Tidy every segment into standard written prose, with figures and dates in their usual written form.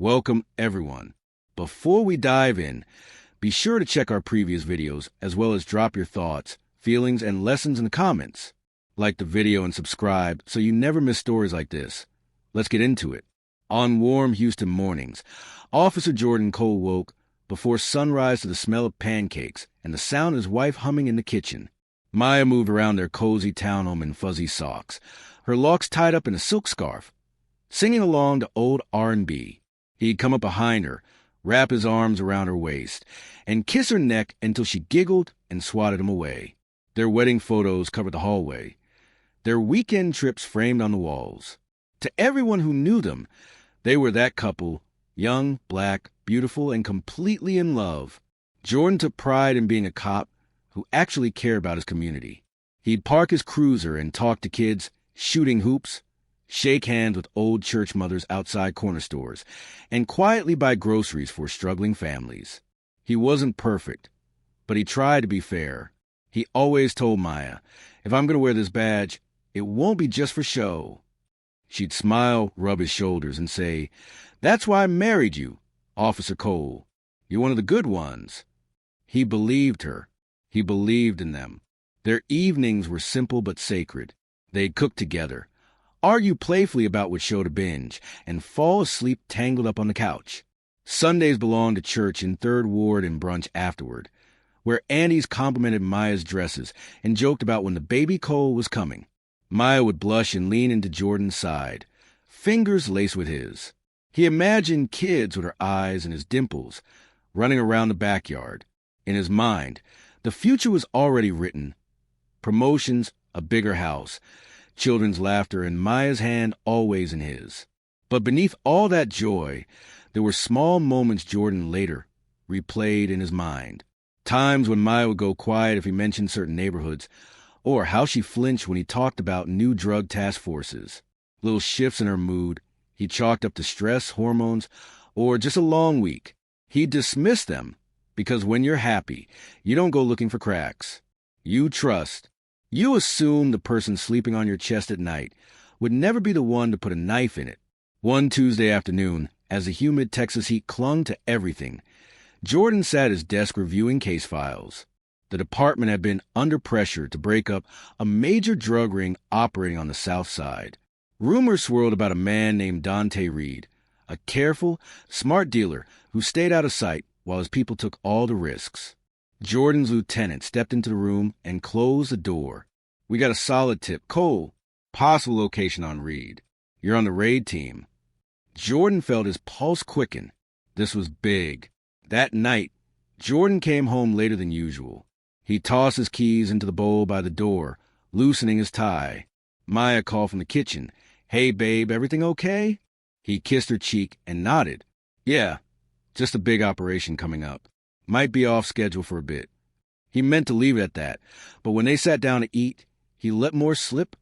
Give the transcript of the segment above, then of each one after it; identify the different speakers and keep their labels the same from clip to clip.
Speaker 1: Welcome, everyone. Before we dive in, be sure to check our previous videos as well as drop your thoughts, feelings, and lessons in the comments. Like the video and subscribe so you never miss stories like this. Let's get into it. On warm Houston mornings, Officer Jordan Cole woke before sunrise to the smell of pancakes and the sound of his wife humming in the kitchen. Maya moved around their cozy townhome in fuzzy socks, her locks tied up in a silk scarf, singing along to old R&B. He'd come up behind her, wrap his arms around her waist, and kiss her neck until she giggled and swatted him away. Their wedding photos covered the hallway, their weekend trips framed on the walls. To everyone who knew them, they were that couple, young, black, beautiful, and completely in love. Jordan took pride in being a cop who actually cared about his community. He'd park his cruiser and talk to kids shooting hoops, shake hands with old church mothers outside corner stores, and quietly buy groceries for struggling families. He wasn't perfect, but he tried to be fair. He always told Maya, "If I'm going to wear this badge, it won't be just for show." She'd smile, rub his shoulders, and say, "That's why I married you, Officer Cole. You're one of the good ones." He believed her. He believed in them. Their evenings were simple but sacred. They'd cook together, argue playfully about what show to binge, and fall asleep tangled up on the couch. Sundays belonged to church in Third Ward and brunch afterward, where aunties complimented Maya's dresses and joked about when the baby Cole was coming. Maya would blush and lean into Jordan's side, fingers laced with his. He imagined kids with her eyes and his dimples, running around the backyard. In his mind, the future was already written. Promotions, a bigger house, children's laughter, and Maya's hand always in his. But beneath all that joy, there were small moments Jordan later replayed in his mind. Times when Maya would go quiet if he mentioned certain neighborhoods, or how she flinched when he talked about new drug task forces. Little shifts in her mood he chalked up to stress, hormones, or just a long week. He dismissed them because when you're happy, you don't go looking for cracks. You trust. You assume the person sleeping on your chest at night would never be the one to put a knife in it. One Tuesday afternoon, as the humid Texas heat clung to everything, Jordan sat at his desk reviewing case files. The department had been under pressure to break up a major drug ring operating on the South Side. Rumors swirled about a man named Dante Reed, a careful, smart dealer who stayed out of sight while his people took all the risks. Jordan's lieutenant stepped into the room and closed the door. "We got a solid tip. Cole, possible location on Reed. You're on the raid team." Jordan felt his pulse quicken. This was big. That night, Jordan came home later than usual. He tossed his keys into the bowl by the door, loosening his tie. Maya called from the kitchen. "Hey, babe, everything okay?" He kissed her cheek and nodded. "Yeah, just a big operation coming up. Might be off schedule for a bit." He meant to leave it at that, but when they sat down to eat, he let more slip.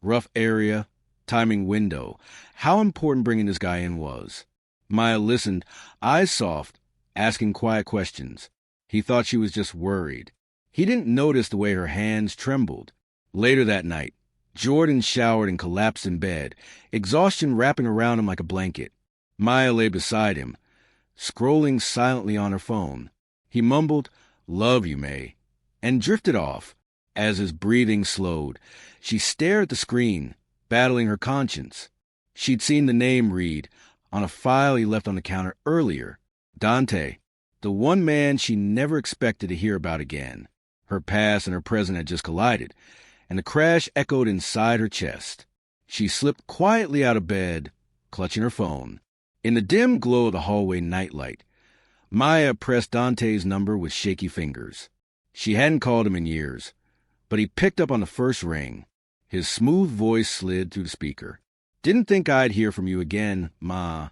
Speaker 1: Rough area, timing window. How important bringing this guy in was. Maya listened, eyes soft, asking quiet questions. He thought she was just worried. He didn't notice the way her hands trembled. Later that night, Jordan showered and collapsed in bed, exhaustion wrapping around him like a blanket. Maya lay beside him, scrolling silently on her phone. He mumbled, "Love you, May," and drifted off. As his breathing slowed, she stared at the screen, battling her conscience. She'd seen the name Reed on a file he left on the counter earlier. Dante, the one man she never expected to hear about again. Her past and her present had just collided, and the crash echoed inside her chest. She slipped quietly out of bed, clutching her phone. In the dim glow of the hallway nightlight, Maya pressed Dante's number with shaky fingers. She hadn't called him in years, but he picked up on the first ring. His smooth voice slid through the speaker. "Didn't think I'd hear from you again, Ma."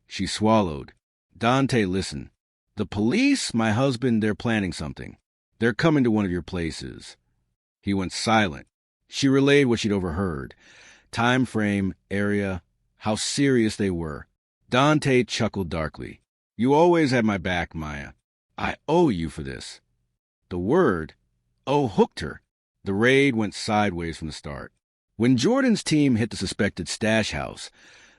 Speaker 1: She swallowed. Dante listened. "The police, my husband, they're planning something. They're coming to one of your places." He went silent. She relayed what she'd overheard. Time frame, area, how serious they were. Dante chuckled darkly. "You always had my back, Maya. I owe you for this." The word, "oh," hooked her. The raid went sideways from the start. When Jordan's team hit the suspected stash house,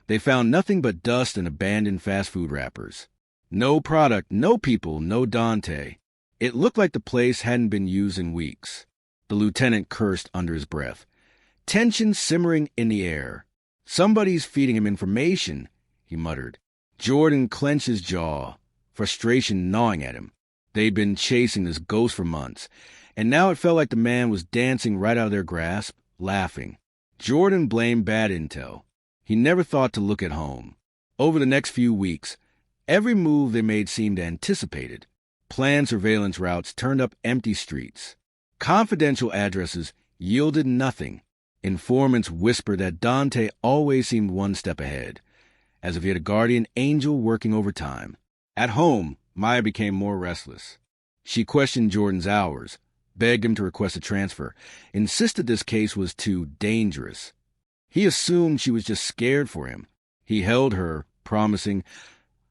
Speaker 1: They found nothing but dust and abandoned fast food wrappers. No product, no people, no Dante. It looked like the place hadn't been used in weeks. The lieutenant cursed under his breath. Tension simmering in the air. Somebody's feeding him information, he muttered. Jordan clenched his jaw, frustration gnawing at him. They'd been chasing this ghost for months, and now it felt like the man was dancing right out of their grasp, laughing. Jordan blamed bad intel. He never thought to look at home. Over the next few weeks, every move they made seemed anticipated. Planned surveillance routes turned up empty streets. Confidential addresses yielded nothing. Informants whispered that Dante always seemed one step ahead, as if he had a guardian angel working overtime. At home, Maya became more restless. She questioned Jordan's hours, begged him to request a transfer, insisted this case was too dangerous. He assumed she was just scared for him. He held her, promising,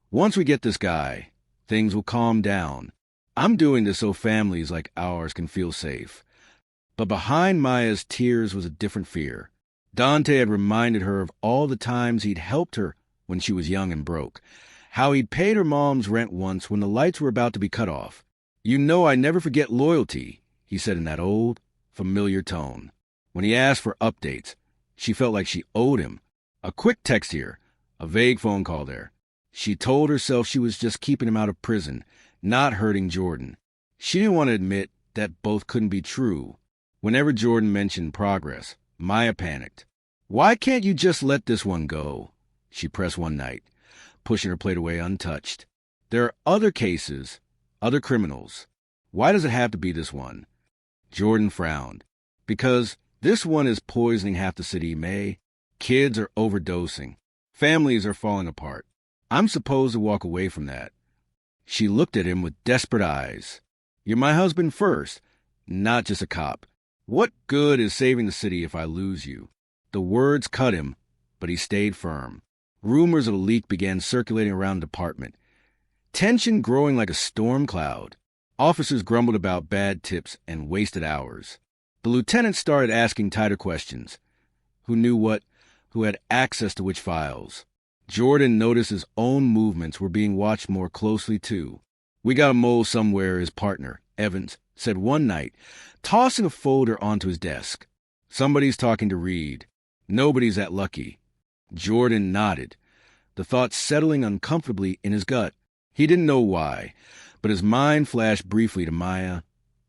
Speaker 1: "Once we get this guy, things will calm down. I'm doing this so families like ours can feel safe." But behind Maya's tears was a different fear. Dante had reminded her of all the times he'd helped her when she was young and broke, how he'd paid her mom's rent once when the lights were about to be cut off. "You know I never forget loyalty," he said in that old, familiar tone. When he asked for updates, she felt like she owed him. A quick text here, a vague phone call there. She told herself she was just keeping him out of prison, not hurting Jordan. She didn't want to admit that both couldn't be true. Whenever Jordan mentioned progress, Maya panicked. "Why can't you just let this one go?" she pressed one night, pushing her plate away untouched. "There are other cases, other criminals. Why does it have to be this one?" Jordan frowned. "Because this one is poisoning half the city, May. Kids are overdosing. Families are falling apart. I'm supposed to walk away from that." She looked at him with desperate eyes. "You're my husband first, not just a cop. What good is saving the city if I lose you?" The words cut him, but he stayed firm. Rumors of a leak began circulating around the department. Tension growing like a storm cloud. Officers grumbled about bad tips and wasted hours. The lieutenant started asking tighter questions. Who knew what? Who had access to which files? Jordan noticed his own movements were being watched more closely, too. "We got a mole somewhere," his partner, Evans, said one night, tossing a folder onto his desk. "Somebody's talking to Reed. Nobody's that lucky." Jordan nodded, the thought settling uncomfortably in his gut. He didn't know why, but his mind flashed briefly to Maya,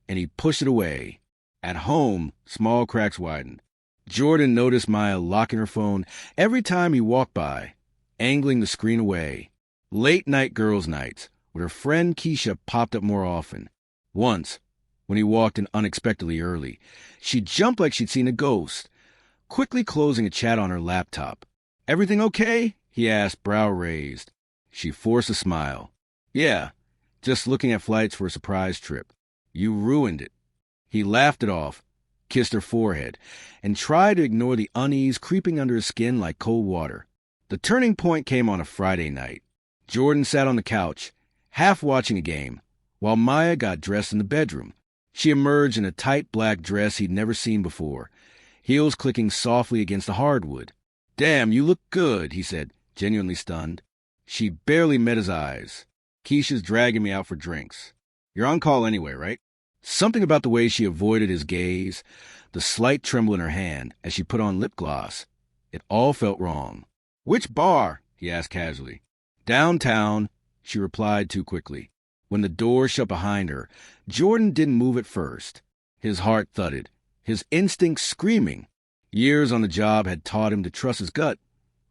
Speaker 1: and he pushed it away. At home, small cracks widened. Jordan noticed Maya locking her phone every time he walked by, angling the screen away. Late-night girls' nights, with her friend Keisha, popped up more often. Once, when he walked in unexpectedly early, she jumped like she'd seen a ghost, quickly closing a chat on her laptop. "Everything okay?" he asked, brow raised. She forced a smile. "Yeah, just looking at flights for a surprise trip." "You ruined it." He laughed it off, kissed her forehead, and tried to ignore the unease creeping under his skin like cold water. The turning point came on a Friday night. Jordan sat on the couch, half watching a game, while Maya got dressed in the bedroom. She emerged in a tight black dress he'd never seen before, heels clicking softly against the hardwood. "Damn, you look good," he said, genuinely stunned. She barely met his eyes. "Keisha's dragging me out for drinks. You're on call anyway, right?" Something about the way she avoided his gaze, the slight tremble in her hand as she put on lip gloss. It all felt wrong. "Which bar?" he asked casually. "Downtown," she replied too quickly. When the door shut behind her, Jordan didn't move at first. His heart thudded, his instincts screaming. Years on the job had taught him to trust his gut,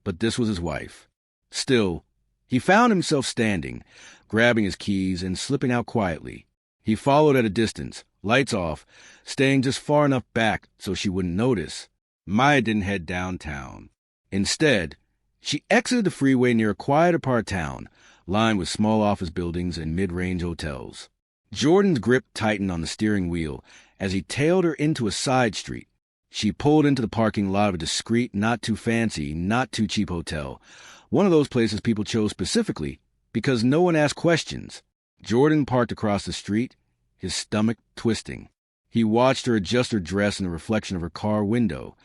Speaker 1: but this was his wife. Still, he found himself standing, grabbing his keys and slipping out quietly. He followed at a distance, lights off, staying just far enough back so she wouldn't notice. Maya didn't head downtown. Instead, she exited the freeway near a quieter part of town, lined with small office buildings and mid-range hotels. Jordan's grip tightened on the steering wheel as he tailed her into a side street. She pulled into the parking lot of a discreet, not too fancy, not too cheap hotel, one of those places people chose specifically because no one asked questions. Jordan parked across the street, his stomach twisting. He watched her adjust her dress in the reflection of her car window,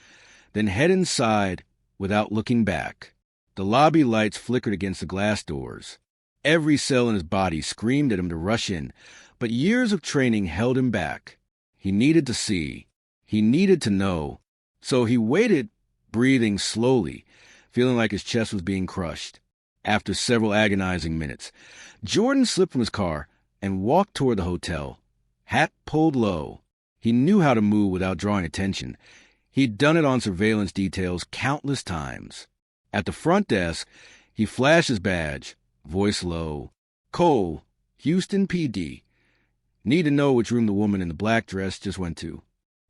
Speaker 1: then head inside without looking back. The lobby lights flickered against the glass doors. Every cell in his body screamed at him to rush in, but years of training held him back. He needed to see. He needed to know. So he waited, breathing slowly, feeling like his chest was being crushed. After several agonizing minutes, Jordan slipped from his car and walked toward the hotel. Hat pulled low. He knew how to move without drawing attention. He'd done it on surveillance details countless times. At the front desk, he flashed his badge, voice low. Cole, Houston PD. Need to know which room the woman in the black dress just went to.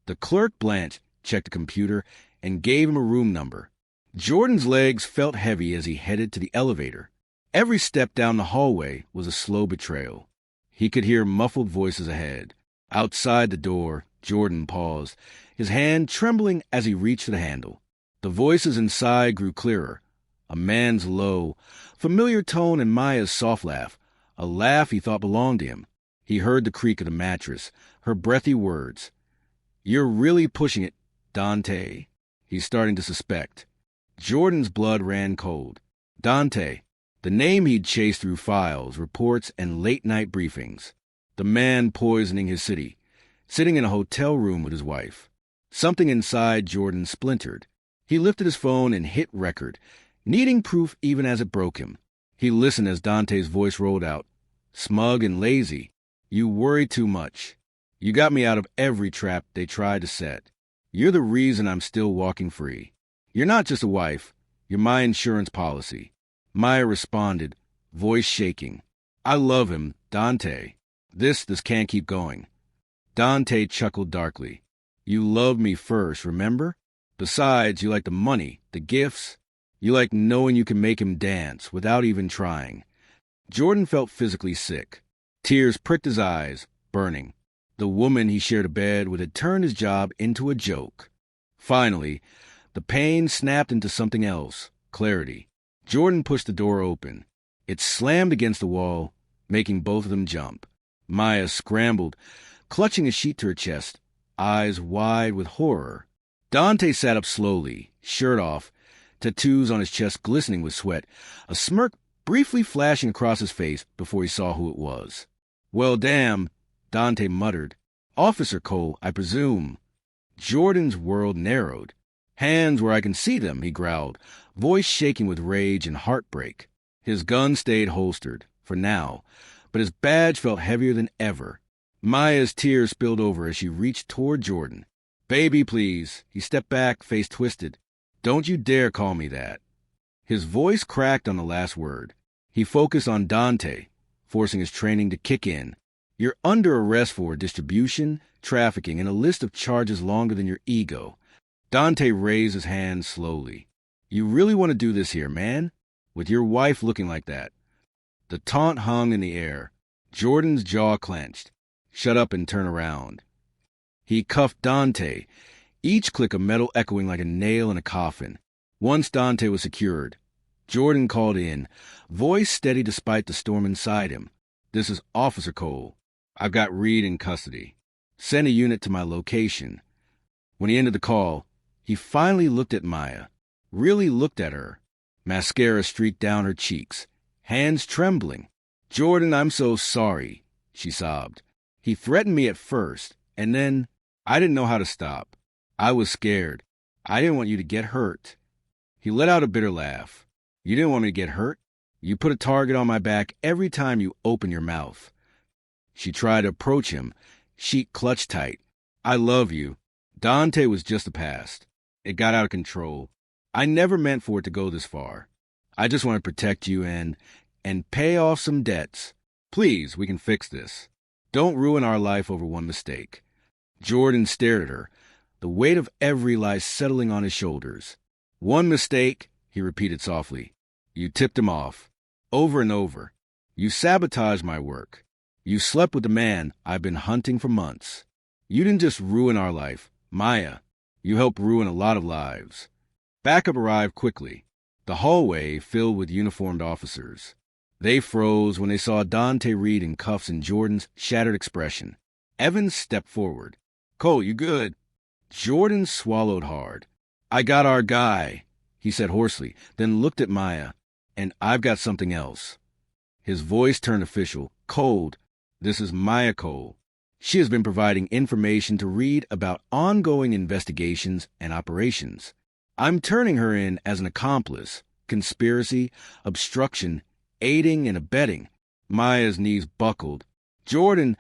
Speaker 1: The clerk, Blanche, checked the computer and gave him a room number. Jordan's legs felt heavy as he headed to the elevator. Every step down the hallway was a slow betrayal. He could hear muffled voices ahead. Outside the door, Jordan paused, his hand trembling as he reached for the handle. The voices inside grew clearer. A man's low, familiar tone and Maya's soft laugh, a laugh he thought belonged to him. He heard the creak of the mattress, her breathy words. You're really pushing it, Dante. He's starting to suspect. Jordan's blood ran cold. Dante, the name he'd chased through files, reports, and late-night briefings. The man poisoning his city, sitting in a hotel room with his wife. Something inside Jordan splintered. He lifted his phone and hit record, needing proof even as it broke him. He listened as Dante's voice rolled out. Smug and lazy. You worry too much. You got me out of every trap they tried to set. You're the reason I'm still walking free. You're not just a wife. You're my insurance policy. Maya responded, voice shaking. I love him, Dante. This can't keep going. Dante chuckled darkly. You loved me first, remember? Besides, you like the money, the gifts. You like knowing you can make him dance without even trying. Jordan felt physically sick. Tears pricked his eyes, burning. The woman he shared a bed with had turned his job into a joke. Finally, the pain snapped into something else, clarity. Jordan pushed the door open. It slammed against the wall, making both of them jump. Maya scrambled, clutching a sheet to her chest, eyes wide with horror. Dante sat up slowly, shirt off, tattoos on his chest glistening with sweat, a smirk briefly flashing across his face before he saw who it was. Well, damn, Dante muttered. Officer Cole, I presume. Jordan's world narrowed. Hands where I can see them, he growled, voice shaking with rage and heartbreak. His gun stayed holstered, for now, but his badge felt heavier than ever. Maya's tears spilled over as she reached toward Jordan. Baby, please. He stepped back, face twisted. Don't you dare call me that. His voice cracked on the last word. He focused on Dante, forcing his training to kick in. You're under arrest for distribution, trafficking, and a list of charges longer than your ego. Dante raised his hand slowly. You really want to do this here, man? With your wife looking like that? The taunt hung in the air. Jordan's jaw clenched. Shut up and turn around. He cuffed Dante, each click of metal echoing like a nail in a coffin. Once Dante was secured, Jordan called in, voice steady despite the storm inside him. This is Officer Cole. I've got Reed in custody. Send a unit to my location. When he ended the call, he finally looked at Maya. Really looked at her. Mascara streaked down her cheeks. Hands trembling. Jordan, I'm so sorry, she sobbed. He threatened me at first, and then I didn't know how to stop. I was scared. I didn't want you to get hurt. He let out a bitter laugh. You didn't want me to get hurt? You put a target on my back every time you open your mouth. She tried to approach him, sheet clutched tight. I love you. Dante was just a past. It got out of control. I never meant for it to go this far. I just want to protect you and pay off some debts. Please, we can fix this. Don't ruin our life over one mistake. Jordan stared at her, the weight of every lie settling on his shoulders. One mistake, he repeated softly. You tipped him off. Over and over. You sabotaged my work. You slept with the man I've been hunting for months. You didn't just ruin our life. Maya, you helped ruin a lot of lives. Backup arrived quickly. The hallway filled with uniformed officers. They froze when they saw Dante Reed in cuffs and Jordan's shattered expression. Evans stepped forward. Cole, you good? Jordan swallowed hard. I got our guy. he said hoarsely, then looked at Maya. "And I've got something else." His voice turned official, cold. "This is Maya Cole. She has been providing information to read about ongoing investigations and operations. I'm turning her in as an accomplice. Conspiracy, obstruction, aiding and abetting." Maya's knees buckled. "Jordan,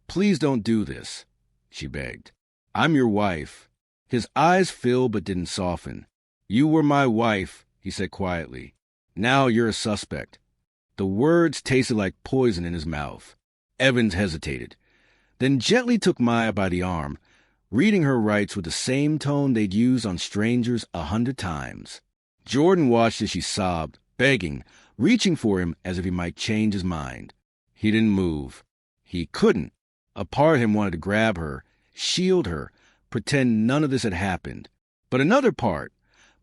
Speaker 1: please don't do this," she begged. "I'm your wife." His eyes filled but didn't soften. "You were my wife," he said quietly. "Now you're a suspect." The words tasted like poison in his mouth. Evans hesitated, then gently took Maya by the arm, reading her rights with the same tone they'd used on strangers 100 times. Jordan watched as she sobbed, begging, reaching for him as if he might change his mind. He didn't move. He couldn't. A part of him wanted to grab her, shield her, pretend none of this had happened. But another part,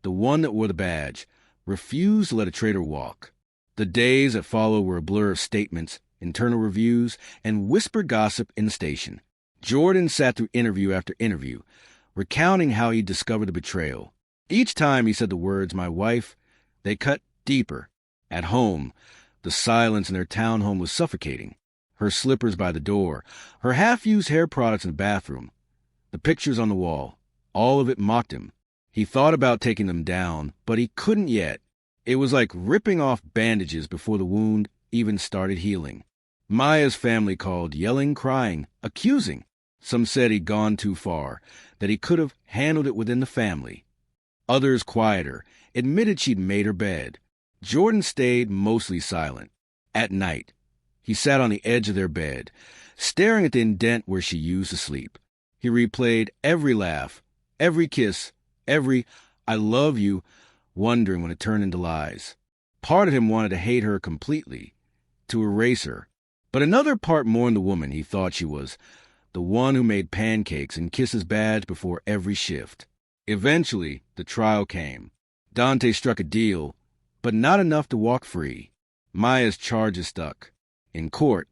Speaker 1: the one that wore the badge, refused to let a traitor walk. The days that followed were a blur of statements, internal reviews, and whispered gossip in the station. Jordan sat through interview after interview, recounting how he discovered the betrayal. Each time he said the words, "my wife," they cut deeper. At home, the silence in their townhome was suffocating. Her slippers by the door, her half-used hair products in the bathroom, the pictures on the wall, all of it mocked him. He thought about taking them down, but he couldn't yet. It was like ripping off bandages before the wound even started healing. Maya's family called, yelling, crying, accusing. Some said he'd gone too far, that he could have handled it within the family. Others, quieter, admitted she'd made her bed. Jordan stayed mostly silent. At night, he sat on the edge of their bed, staring at the indent where she used to sleep. He replayed every laugh, every kiss, every "I love you," wondering when it turned into lies. Part of him wanted to hate her completely, to erase her. But another part mourned the woman he thought she was, the one who made pancakes and kissed his badge before every shift. Eventually, the trial came. Dante struck a deal, but not enough to walk free. Maya's charges stuck. In court,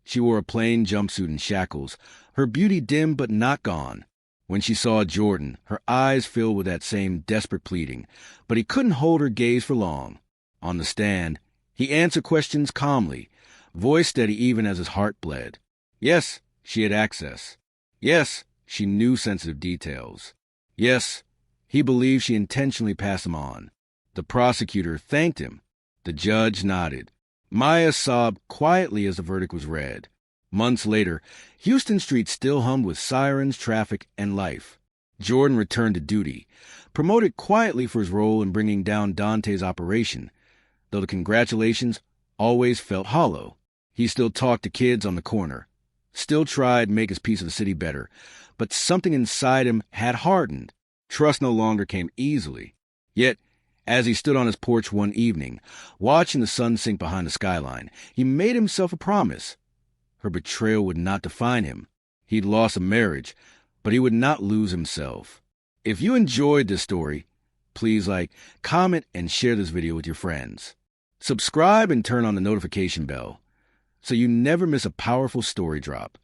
Speaker 1: she wore a plain jumpsuit and shackles, her beauty dim but not gone. When she saw Jordan, her eyes filled with that same desperate pleading, but he couldn't hold her gaze for long. On the stand, he answered questions calmly, voice steady even as his heart bled. Yes, she had access. Yes, she knew sensitive details. Yes, he believed she intentionally passed them on. The prosecutor thanked him. The judge nodded. Maya sobbed quietly as the verdict was read. Months later, Houston Street still hummed with sirens, traffic, and life. Jordan returned to duty, promoted quietly for his role in bringing down Dante's operation, though the congratulations always felt hollow. He still talked to kids on the corner, still tried to make his piece of the city better, but something inside him had hardened. Trust no longer came easily. Yet, as he stood on his porch one evening, watching the sun sink behind the skyline, he made himself a promise. Her betrayal would not define him. He'd lost a marriage, but he would not lose himself. If you enjoyed this story, please like, comment, and share this video with your friends. Subscribe and turn on the notification bell so you never miss a powerful story drop.